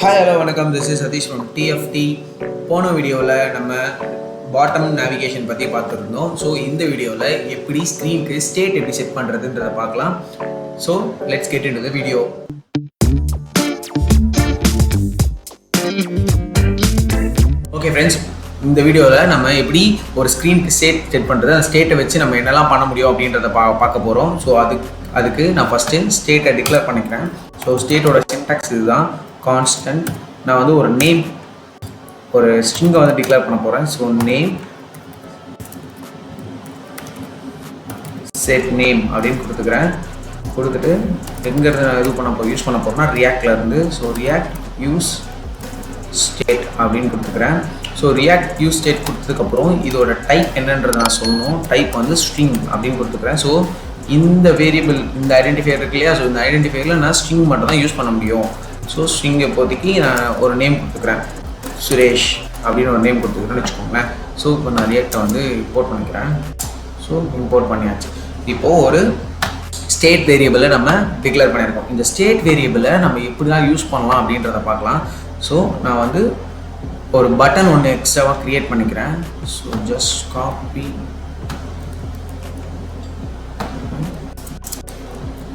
Hi, hello, welcome. This is Satish from TFT. போன வீடியோவில் நம்ம பாட்டம் நேவிகேஷன் பற்றி பார்த்துருந்தோம். ஸோ இந்த வீடியோவில் எப்படி ஸ்க்ரீனுக்கு ஸ்டேட் எப்படி செட் பண்ணுறதுன்றதை பார்க்கலாம். So let's get into the video. Okay friends, இந்த வீடியோவில் நம்ம எப்படி ஒரு ஸ்க்ரீனுக்கு ஸ்டேட் செட் பண்ணுறது, அந்த ஸ்டேட்டை வச்சு நம்ம என்னெல்லாம் பண்ண முடியும் அப்படின்றத பார்க்க போகிறோம். ஸோ அதுக்கு நான் ஃபஸ்ட்டு ஸ்டேட்டை டிக்ளேர் பண்ணிக்கிறேன். ஸோ ஸ்டேட்டோட சின்டாக்ஸ் இதுதான். கான்ஸ்டன்ட் நான் வந்து ஒரு நேம், ஒரு ஸ்ட்ரிங்கை வந்து டிக்ளேர் பண்ண போகிறேன். ஸோ நேம் செட் நேம் அப்படின்னு கொடுத்துட்டு எங்கேருந்து நான் யூஸ் பண்ண போகிறேன்னா ரியாக்டில் இருந்து. ஸோ ரியாக்ட் யூஸ் ஸ்டேட் அப்படின்னு கொடுத்துக்கிறேன். ஸோ ரியாக்ட் யூஸ் ஸ்டேட் கொடுத்ததுக்கப்புறம் இதோட டைப் என்னன்றதை நான் சொல்லணும். டைப் வந்து ஸ்ட்ரிங் அப்படின்னு கொடுத்துக்கிறேன். ஸோ இந்த வேரியபிள், இந்த ஐடென்டிஃபையர் இருக்கு இல்லையா, ஸோ இந்த ஐடென்டிஃபையரில் நான் ஸ்ட்ரிங் மட்டும் தான் யூஸ் பண்ண முடியும். ஸோ ஸ்ட்ரிங் இப்போதைக்கு நான் ஒரு நேம் கொடுத்துக்கிறேன், சுரேஷ் அப்படின்னு ஒரு நேம் கொடுத்துக்கிறேன்னு வச்சுக்கோங்களேன். ஸோ இப்போ நான் ரியாக்டை வந்து இம்போர்ட் பண்ணிக்கிறேன். ஸோ இம்போர்ட் பண்ணியாச்சு. இப்போது ஒரு ஸ்டேட் வேரியபிளை நம்ம டிக்ளேர் பண்ணியிருக்கோம். இந்த ஸ்டேட் வேரியபிளை நம்ம எப்படிலாம் யூஸ் பண்ணலாம் அப்படின்றத பார்க்கலாம். ஸோ நான் வந்து ஒரு பட்டன் ஒன்று எக்ஸ்ட்ராவாக க்ரியேட் பண்ணிக்கிறேன். So just copy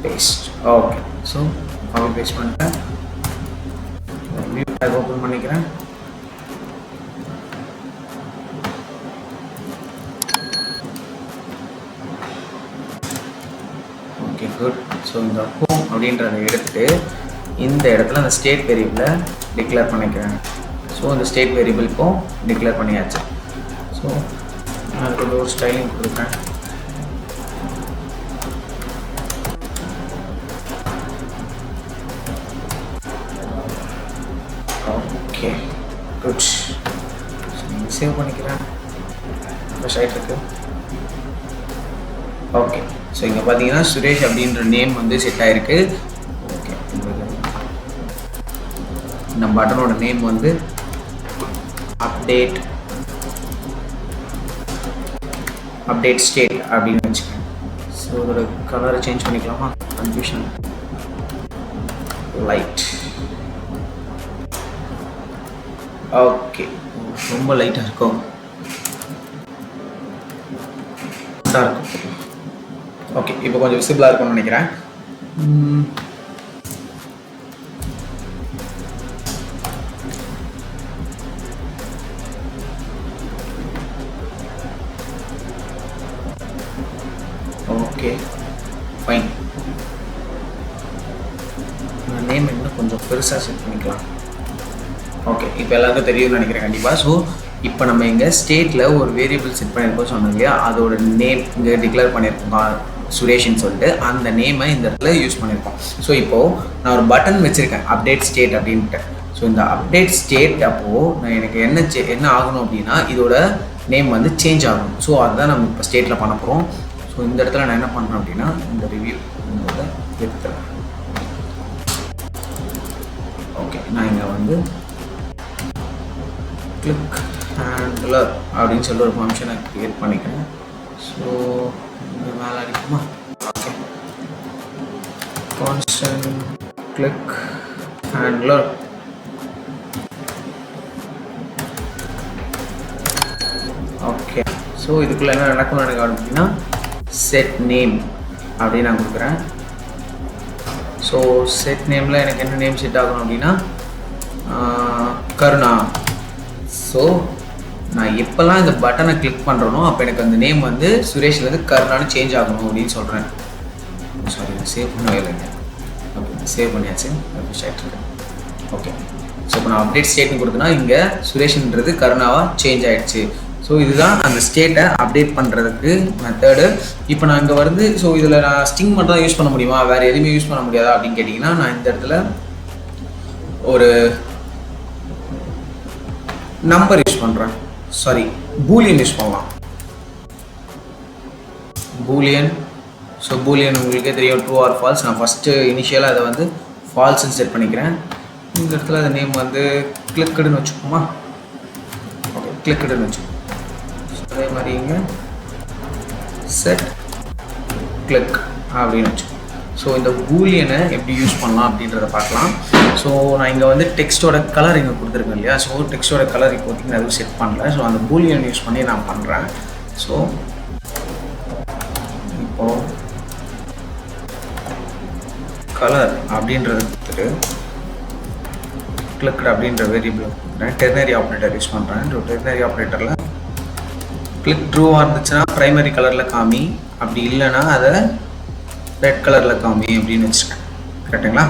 paste. Okay, so copy paste பண்ணிட்டேன். வியூ டேக் ஓப்பன் பண்ணிக்கிறேன். Okay, good. ஸோ இந்த ஹோம் அப்படின்றத எடுத்துகிட்டு இந்த இடத்துல அந்த ஸ்டேட் வேரியபிளை டிக்ளேர் பண்ணிக்கிறேன். ஸோ இந்த ஸ்டேட் வேரியபிள் இப்போ டிக்ளேர் பண்ணியாச்சு. ஸோ நான் அதுக்கு ஒரு ஸ்டைலிங் கொடுக்குறேன். Okay, good. சேவ் பண்ணிக்கிறேன். ஃப்ரெஷ் ஆகிட்டு இருக்கு. ஓகே, ஸோ இங்கே பார்த்தீங்கன்னா சுரேஷ் அப்படின்ற நேம் வந்து செட் ஆகிருக்கு. ஓகே, இந்த பட்டனோட நேம் வந்து அப்டேட் ஸ்டேட் அப்படின்னு வச்சுக்கேன். ஸோ அதோட கலரை சேஞ்ச் பண்ணிக்கலாமா? Confusion light. ஓகே, ரொம்ப லைட்டாக இருக்கும். ஓகே, இப்போ கொஞ்சம் விசிபிளாக இருக்கும்னு நினைக்கிறேன். Okay, fine. நேம் இன்னும் கொஞ்சம் பெருசாக செட் பண்ணிக்கலாம். ஓகே, இப்போ எல்லாருக்கும் தெரியும்னு நினைக்கிறேன் கண்டிப்பாக. ஸோ இப்போ நம்ம இங்கே ஸ்டேட்டில் ஒரு வேரியபிள் செட் பண்ணியிருக்கோம் சொன்னோம் இல்லையா, அதோட நேம் இங்கே டிக்ளேர் பண்ணியிருக்கோம் சுரேஷ்னு சொல்லிட்டு. அந்த நேமை இந்த இடத்துல யூஸ் பண்ணியிருக்கோம். ஸோ இப்போது நான் ஒரு பட்டன் வச்சுருக்கேன், அப்டேட் ஸ்டேட் அப்படின்ட்டு. ஸோ இந்த அப்டேட் ஸ்டேட் அப்போது நான் எனக்கு என்ன ஆகணும் அப்படின்னா இதோட நேம் வந்து சேஞ்ச் ஆகணும். ஸோ அதுதான் நம்ம இப்போ ஸ்டேட்டில் பண்ண போகிறோம். ஸோ இந்த இடத்துல நான் என்ன பண்ணுறேன் அப்படின்னா இந்த ரிவ்யூ எடுத்துறேன். ஓகே, நான் இங்கே வந்து கிளிக் ஹேண்ட்லர் அப்படின்னு சொல்லி ஒரு ஃபங்க்ஷனை க்ரியேட் பண்ணிக்கிறேன். ஸோ மேலே அடிக்குமா? Okay, constant click handler. Okay, so இதுக்குள்ளே என்ன நடக்கணும்னு எனக்கு அப்படின்னா செட் நேம் அப்படின்னு நான் கொடுக்குறேன். ஸோ செட் நேமில் எனக்கு என்ன நேம் செட் ஆகணும் அப்படின்னா கருணா. ஸோ நான் எப்போல்லாம் இந்த பட்டனை கிளிக் பண்ணுறனோ அப்போ எனக்கு அந்த நேம் வந்து சுரேஷ்லேருந்து கருணான்னு சேஞ்ச் ஆகணும் அப்படின்னு சொல்கிறேன். சாரி, நான் சேவ் பண்ணவே இல்லைங்க. ஓகே, சேவ் பண்ணியாச்சு. ஓகே, ஸோ இப்போ நான் அப்டேட் ஸ்டேட்னு கொடுத்தேன்னா இங்கே சுரேஷ்ன்றது கருணாவாக சேஞ்ச் ஆகிடுச்சு. ஸோ இதுதான் அந்த ஸ்டேட்டை அப்டேட் பண்ணுறதுக்கு மெத்தடு. இப்போ நான் இங்கே வந்து ஸோ இதில் நான் ஸ்ட்ரிங் மட்டும் தான் யூஸ் பண்ண முடியுமா, வேறு எதுவுமே யூஸ் பண்ண முடியாதா அப்படின்னு கேட்டிங்கன்னா, நான் இந்த இடத்துல ஒரு நம்பர் யூஸ் பண்ணுறேன். சாரி, பூலியன் யூஸ் பண்ணலாம். பூலியன். ஸோ பூலியன் உங்களுக்கே தெரியும், ட்ரூ ஆர் ஃபால்ஸ். நான் ஃபஸ்ட்டு இனிஷியலாக அதை வந்து ஃபால்ஸ்ன்னு செட் பண்ணிக்கிறேன். இந்த இடத்துல அந்த நேம் வந்து கிளிக்குடுன்னு வச்சுக்கோமா? ஓகே, கிளிக்குடுன்னு வச்சுக்கோங்க. அதே மாதிரி இங்கே செட் கிளிக் அப்படின்னு வச்சுக்கோங்க. ஸோ இந்த பூலியனை எப்படி யூஸ் பண்ணலாம் அப்படின்றத பார்க்கலாம். ஸோ ஸோ நான் இங்கே வந்து டெக்ஸ்ட்டோட கலர் இங்கே கொடுத்துருக்கேன் இல்லையா. ஸோ டெக்ஸ்ட்டோட கலர் இப்போதைக்கு நான் எதுவும் செட் பண்ணல. ஸோ அந்த பூலியன் யூஸ் பண்ணி நான் பண்ணுறேன். ஸோ இப்போது கலர் அப்படின்றது கொடுத்துட்டு கிளிக்டு அப்படின்ற வேரியபிள் கொடுக்குறேன். டெர்னரி ஆப்ரேட்டர் யூஸ் பண்ணுறேன். ஸோ டெர்னரி ஆப்ரேட்டரில் கிளிக் ட்ரூவாக இருந்துச்சுன்னா ப்ரைமரி கலரில் காமி, அப்படி இல்லைன்னா அதை ரெட் கலரில் காமி அப்படின்னு வச்சுருக்கேன். கரெக்டுங்களா?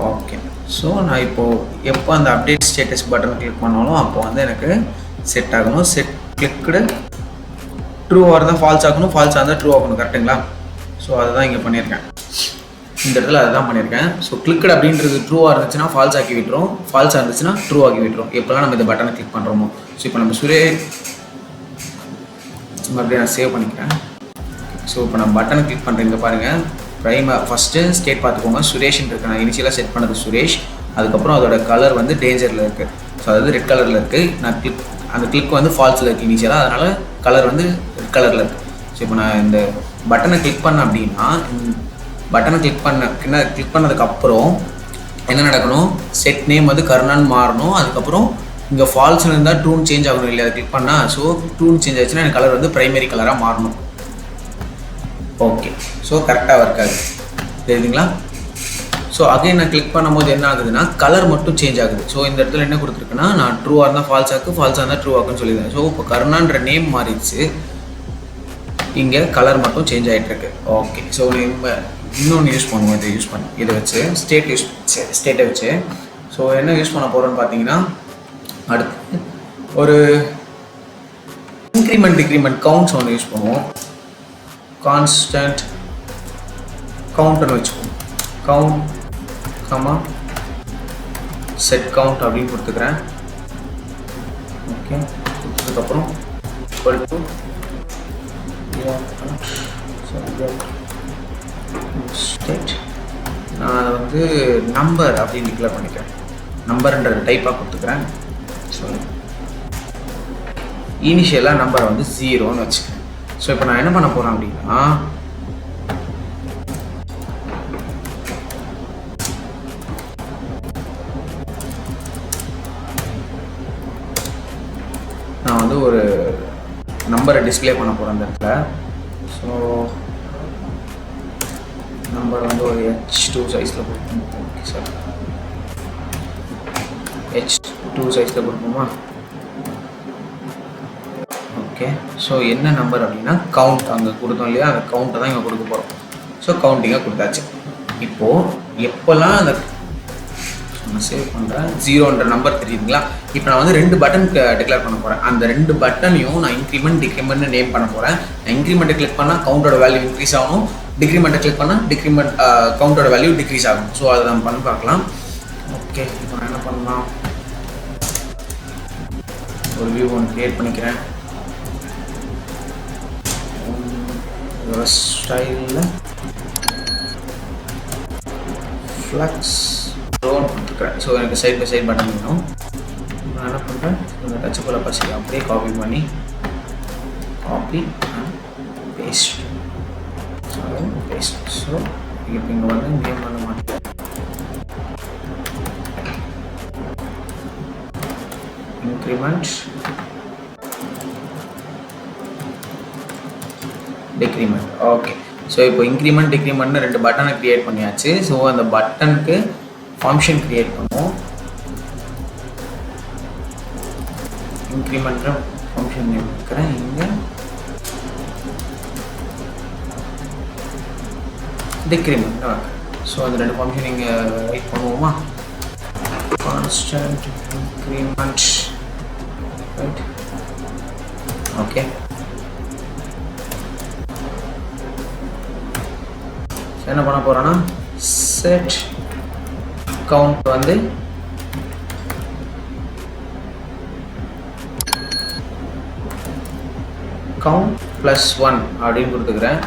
ஓகே. ஸோ நான் இப்போது எப்போ அந்த அப்டேட் ஸ்டேட்டஸ் பட்டன் கிளிக் பண்ணாலும் அப்போ வந்து எனக்கு செட் ஆகணும். செட் கிளிக்டு ட்ரூவாக இருந்தால் ஃபால்ஸ் ஆகணும், ஃபால்ஸாக இருந்தால் ட்ரூ ஆகணும். கரெக்டுங்களா? ஸோ அதுதான் இங்கே பண்ணியிருக்கேன். இந்த இடத்துல அதுதான் பண்ணியிருக்கேன். ஸோ கிளிக்டு அப்படின்றது ட்ரூவாக இருந்துச்சுன்னா ஃபால்ஸ் ஆக்கி விட்டுரும், ஃபால்ஸாக இருந்துச்சுன்னா ட்ரூ ஆக்கி விட்டுரும் எப்போல்லாம் நம்ம இந்த பட்டனை கிளிக் பண்ணுறோமோ. ஸோ இப்போ நம்ம மறுபடியும் நான் சேவ் பண்ணிக்கிறேன். ஸோ இப்போ நான் பட்டனை கிளிக் பண்ணுறீங்க பாருங்கள். ஃபஸ்ட்டு ஸ்டேட் பார்த்துக்கோங்க. சுரேஷ்ன்னு இருக்குது. நான் இனிஷியலாக செட் பண்ணது சுரேஷ். அதுக்கப்புறம் அதோட கலர் வந்து டேஞ்சரில் இருக்குது. ஸோ அதாவது ரெட் கலரில் இருக்குது. நான் அந்த கிளிக் வந்து ஃபால்ஸில் இருக்குது இனிஷியலாக, அதனால் கலர் வந்து ரெட் கலரில் இருக்குது. ஸோ இப்போ நான் இந்த பட்டனை கிளிக் பண்ணேன் அப்படின்னா, பட்டனை கிளிக் பண்ணதுக்கப்புறம் என்ன நடக்கணும், செட் நேம் வந்து கருணான்னு மாறணும். அதுக்கப்புறம் இங்கே ஃபால்ஸ்னு இருந்தால் ட்ரூன் சேஞ்ச் ஆகணும் இல்லையா, அதை கிளிக் பண்ணால். ஸோ ட்ரூன் சேஞ்ச் ஆச்சுன்னா எனக்கு கலர் வந்து ப்ரைமரி கலராக மாறணும். ஓகே. ஸோ கரெக்டாக ஒர்க் ஆகுது. தெரியுதுங்களா? ஸோ அகைன் நான் கிளிக் பண்ணும்போது என்ன ஆகுதுன்னா கலர் மட்டும் சேஞ்ச் ஆகுது. ஸோ இந்த இடத்துல என்ன கொடுத்துருக்குன்னா, நான் ட்ரூவாக இருந்தால் ஃபால்ஸ் ஆக்கு, ஃபால்ஸாக இருந்தால் ட்ரூ ஆக்குன்னு சொல்லிடுறேன். ஸோ இப்போ கருணான்ற நேம் மாறிடுச்சு, இங்கே கலர் மட்டும் சேஞ்ச் ஆகிட்டுருக்கு. ஓகே. ஸோ இன்னொன்று யூஸ் பண்ணுவோம். இதை வச்சு ஸ்டேட்டை வச்சு ஸோ என்ன யூஸ் பண்ண போகிறோன்னு பார்த்தீங்கன்னா, அடுத்து ஒரு இன்க்ரிமெண்ட் டிக்ரிமெண்ட் கவுண்ட்ஸ் ஒன்று யூஸ் பண்ணுவோம். கான்ஸ்டன்ட் கவுண்ட்னு வச்சுக்கோங்க. கவுண்ட் செட் கவுண்ட் அப்படின்னு கொடுத்துக்கிறேன். ஓகே. கொடுத்ததுக்கப்புறம் ஸ்டேட் நான் அதை வந்து நம்பர் அப்படின்னு டிக்ளேர் பண்ணிக்கிறேன். நம்பர்ன்ற டைப்பாக கொடுத்துக்கிறேன். ஸோ இனிஷியலாக நம்பரை வந்து 0ன்னு வச்சுக்கிறேன். ஸோ இப்போ நான் என்ன பண்ண போகிறேன் அப்படின்னா, நான் வந்து ஒரு நம்பரை டிஸ்பிளே பண்ண போகிறேன் அந்த இடத்துல. ஸோ நம்பர் வந்து ஒரு H2 சைஸில் கொடுப்போம். ஓகே சார், H2 சைஸில் கொடுப்போமா? ஓகே. ஸோ என்ன நம்பர் அப்படின்னா கவுண்ட் அங்கே கொடுத்தோம் இல்லையா, அந்த கவுண்ட்டை தான் இங்கே கொடுக்க போகிறோம். ஸோ கவுண்டிங்காக கொடுத்தாச்சு. இப்போது எப்போல்லாம் அந்த நான் சேவ் பண்ணுறேன் 0ன்ற நம்பர் தெரியுதுங்களா. இப்போ நான் வந்து 2 பட்டன் டிக்ளேர் பண்ண போகிறேன். அந்த 2 பட்டனையும் நான் இன்க்ரிமெண்ட் டிக்ரிமெண்ட்னு நேம் பண்ண போகிறேன். இன்க்ரிமெண்ட்டை கிளிக் பண்ணால் கவுண்டோட வேல்யூ இன்க்ரீஸ் ஆகணும், டிக்ரிமெண்ட்டை கிளிக் பண்ணால் கவுண்டோட வேல்யூ டிக்ரீஸ் ஆகும். ஸோ அதை நம்ம பண்ணி பார்க்கலாம். ஓகே. இப்போ நான் என்ன பண்ணலாம், ஒரு வியூ ஒன்று க்ரியேட் பண்ணிக்கிறேன். ஒரு ஸ்டைலில் ஃப்ளக்ஸ் ட்ரோன் கொடுத்துக்கிறேன். ஸோ எனக்கு சைட் பை சைட் பட்டன் வேணும். நான் என்ன பண்ணுறேன், இந்த டச் போல பசி அப்படியே காப்பி பண்ணி பேஸ்ட். ஸோ இப்போ இங்கே வந்து நேம் பண்ண மாட்டேன். Increment decrement. ஓகே. ஸோ இப்போ இன்க்ரிமெண்ட் டிக்ரிமெண்ட்னு 2 பட்டனை க்ரியேட் பண்ணியாச்சு. ஸோ அந்த பட்டனுக்கு ஃபங்க்ஷன் க்ரியேட் பண்ணுவோம். இன்க்ரிமெண்ட்ற ஃபங்க்ஷன் நேம் இருக்கிறேன் இங்கே. டிக்ரிமெண்ட். ஸோ அந்த 2 ஃபங்க்ஷன் இங்கே ரைட் பண்ணுவோமா? Constant increment. ரைட். ஓகே. என்ன பண்ண போகிறோன்னா, செட் கவுண்ட் வந்து கவுண்ட் +1 அப்படின்னு கொடுத்துக்கிறேன்.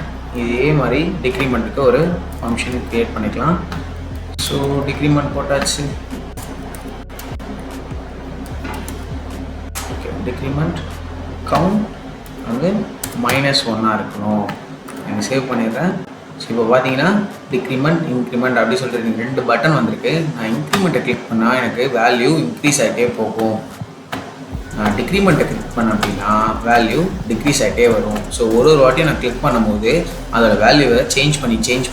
இதே மாதிரி டிக்ரிமெண்ட்டுக்கு ஒரு ஃபங்க்ஷன் க்ரியேட் பண்ணிக்கலாம். ஸோ டிக்ரிமெண்ட் போட்டாச்சு. ஓகே. டிக்ரிமெண்ட் கவுண்ட் வந்து -1 இருக்கணும். எனக்கு சேவ் பண்ணிடுறேன். ஸோ இப்போ பார்த்தீங்கன்னா டிக்ரிமெண்ட் இன்க்ரிமெண்ட் அப்படி சொல்லிட்டு ரெண்டு பட்டன் வந்திருக்கு. நான் இன்க்ரிமெண்ட்டை கிளிக் பண்ணால் எனக்கு வேல்யூ இன்க்ரீஸ் ஆகிட்டே போகும். நான் டிக்ரிமெண்ட்டை கிளிக் பண்ணேன் அப்படின்னா வேல்யூ டிக்ரீஸ் ஆகிட்டே வரும். ஸோ ஒரு வாட்டியும் நான் கிளிக் பண்ணும்போது அதோட வேல்யூவை சேஞ்ச்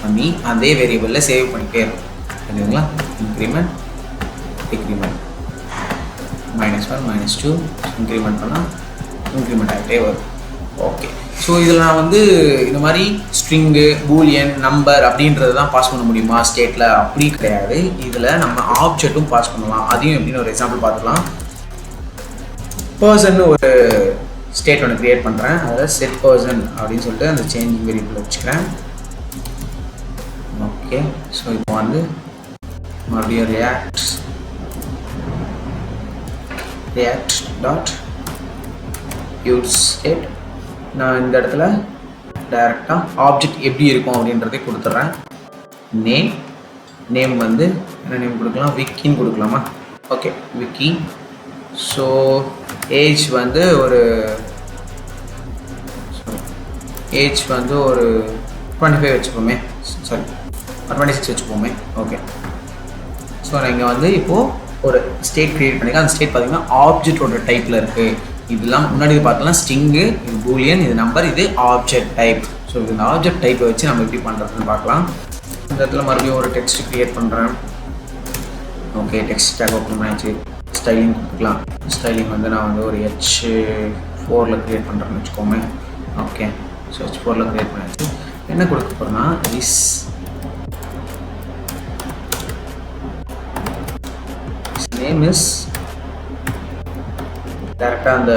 பண்ணி அதே வேரியபிளில் சேவ் பண்ணிகிட்டே இருக்கும். சரிங்களா? இன்க்ரிமெண்ட் டிக்ரிமெண்ட் -1 -2 இன்க்ரிமெண்ட் பண்ணால் இன்க்ரிமெண்ட் ஆகிட்டே வரும். ஓகே. ஸோ இதில் நான் வந்து இந்த மாதிரி ஸ்ட்ரிங்கு பூலியன் நம்பர் அப்படின்றது தான் பாஸ் பண்ண முடியுமா ஸ்டேட்டில்? அப்படி கிடையாது. இதில் நம்ம ஆப்ஜெக்ட்டும் பாஸ் பண்ணலாம். அதையும் எப்படின்னு ஒரு எக்ஸாம்பிள் பார்த்துக்கலாம். பர்சன் ஒரு ஸ்டேட் ஒன்று க்ரியேட் பண்ணுறேன். அதில் செட் பர்சன் அப்படின்னு சொல்லிட்டு அந்த சேஞ்சிங் வேரியபிள் வச்சுக்கிறேன். ஓகே. ஸோ இப்போ வந்து மறுபடியும் react டாட் useState. நான் இந்த இடத்துல டைரெக்டாக ஆப்ஜெக்ட் எப்படி இருக்கும் அப்படின்றதே கொடுத்துட்றேன். நேம் வந்து என்ன நேம் கொடுக்கலாம்? விக்கின்னு கொடுக்கலாமா? ஓகே, விக்கி. ஸோ ஏஜ் வந்து ஒரு 25 வச்சுப்போமே, சாரி 26 வச்சுப்போமே. ஓகே. ஸோ நான் இங்கே வந்து இப்போது ஒரு ஸ்டேட் க்ரியேட் பண்ணிக்கலாம். அந்த ஸ்டேட் பார்த்தீங்கன்னா ஆப்ஜெக்டோட டைப்பில் இருக்குது. இதெல்லாம் முன்னாடி பார்த்தலாம் ஸ்ட்ரிங்கு, இது பூலியன், இது நம்பர், இது ஆப்ஜெக்ட் டைப். ஸோ இந்த ஆப்ஜெக்ட் டைப்பை வச்சு நம்ம எப்படி பண்ணுறதுன்னு பார்க்கலாம். இந்த இடத்துல மறுபடியும் ஒரு டெக்ஸ்ட் க்ரியேட் பண்ணுறேன். ஓகே, டெக்ஸ்ட் டேக் ஓப்பன் பண்ணிச்சு. ஸ்டைலிங் கொடுத்துக்கலாம். ஸ்டைலிங் வந்து நான் வந்து ஒரு H4 க்ரியேட் பண்ணுறேன்னு வச்சுக்கோமே. ஓகே. ஸோ H4 க்ரியேட் பண்ணிச்சு. என்ன கொடுக்க போகிறேன்னா his name is டேரெக்டாக அந்த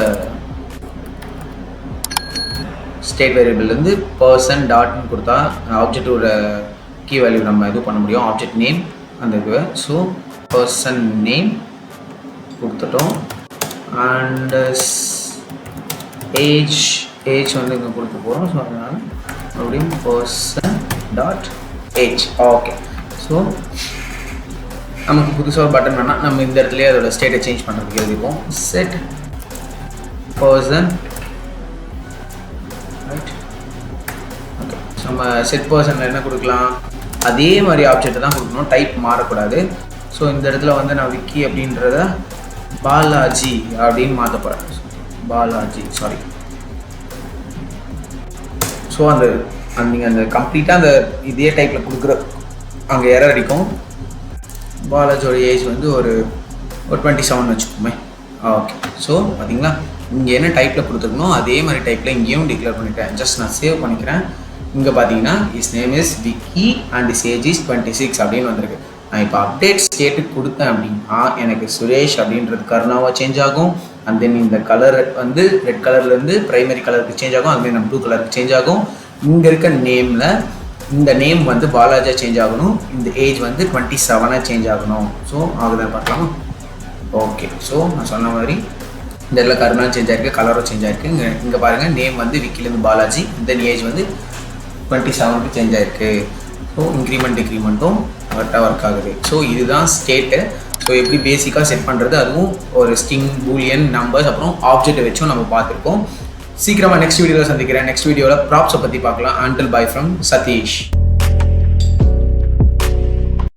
ஸ்டேட் வேரியபிள்லேருந்து பர்சன் டாட்னு கொடுத்தா ஆப்ஜெக்டோட கீ வேல்யூ நம்ம இது பண்ண முடியும். ஆப்ஜெக்ட் நேம் அந்த இதுவை. ஸோ பர்சன் நேம் கொடுத்துட்டோம். அண்டு ஏஜ் வந்து இங்கே கொடுக்க போகிறோம். ஸோ அதனால் மறுபடியும் person dot age. Okay. So நமக்கு புதுசாக ஒரு பட்டன் வேணால் நம்ம இந்த இடத்துலேயே அதோட ஸ்டேட்டை சேஞ்ச் பண்ணுறதுக்கு எழுதிப்போம். Set person, right? ஓகே. நம்ம செட் பர்சனில் என்ன கொடுக்கலாம்? அதே மாதிரி ஆப்ஜெக்ட் தான் கொடுக்கணும், டைப் மாறக்கூடாது. ஸோ இந்த இடத்துல வந்து நான் விக்கி அப்படின்றத பாலாஜி அப்படின்னு மாற்ற போகிறேன். பாலாஜி, சாரி. ஸோ நீங்கள் அந்த கம்ப்ளீட்டாக அந்த இதே டைப்பில் கொடுக்குற அங்கே எரர் அடிக்கும். பாலாஜியோட ஏஜ் வந்து ஒரு 27 வச்சுக்கோமே. ஓகே. ஸோ பார்த்தீங்களா, இங்கே என்ன டைப்பில் கொடுத்துருக்கணும் அதே மாதிரி டைப்பில் இங்கேயும் டிக்ளேர் பண்ணிட்டேன். ஜஸ்ட் நான் சேவ் பண்ணிக்கிறேன். இங்கே பார்த்தீங்கன்னா is name is Vicky and is age is 26 அப்படின்னு வந்திருக்கு. நான் இப்போ அப்டேட் ஸ்டேட்டுக்கு கொடுத்தேன் அப்படின்னா எனக்கு சுரேஷ் அப்படின்றது கருணாவாக சேஞ்ச் ஆகும். அண்ட் தென் இந்த கலர் வந்து ரெட் கலர்லேருந்து ப்ரைமரி கலருக்கு சேஞ்ச் ஆகும். அதுமாதிரி நம்ம ப்ளூ கலருக்கு சேஞ்ச் ஆகும். இங்கே இருக்க நேமில் இந்த நேம் வந்து பாலாஜா சேஞ்ச் ஆகணும். இந்த ஏஜ் வந்து 27 சேஞ்ச் ஆகணும். ஸோ ஆகுதான் பார்க்கலாமா? ஓகே. ஸோ நான் சொன்ன மாதிரி இந்த இடத்துல கருணா சேஞ்ச் ஆகிருக்கு, கலரும் சேஞ்ச் ஆகிருக்கு. இங்கே பாருங்கள், நேம் வந்து விக்கிலேருந்து பாலாஜி, தென் ஏஜ் வந்து 27 சேஞ்ச் ஆகிருக்கு. ஸோ இன்க்ரிமெண்ட் டிக்ரிமெண்ட்டும் கரெக்டாக ஒர்க் ஆகுது. ஸோ இதுதான் ஸ்டேட்டு. ஸோ எப்படி பேசிக்காக செட் பண்ணுறது, அதுவும் ஒரு ஸ்ட்ரிங், பூலியன், நம்பர்ஸ், அப்புறம் ஆப்ஜெக்டை வச்சும் நம்ம பார்த்துருக்கோம். சீக்கிரமாக நெக்ஸ்ட் வீடியோவில் சந்திக்கிறேன். நெக்ஸ்ட் வீடியோவில் ப்ராப்ஸை பற்றி பார்க்கலாம். Until bye from Satish.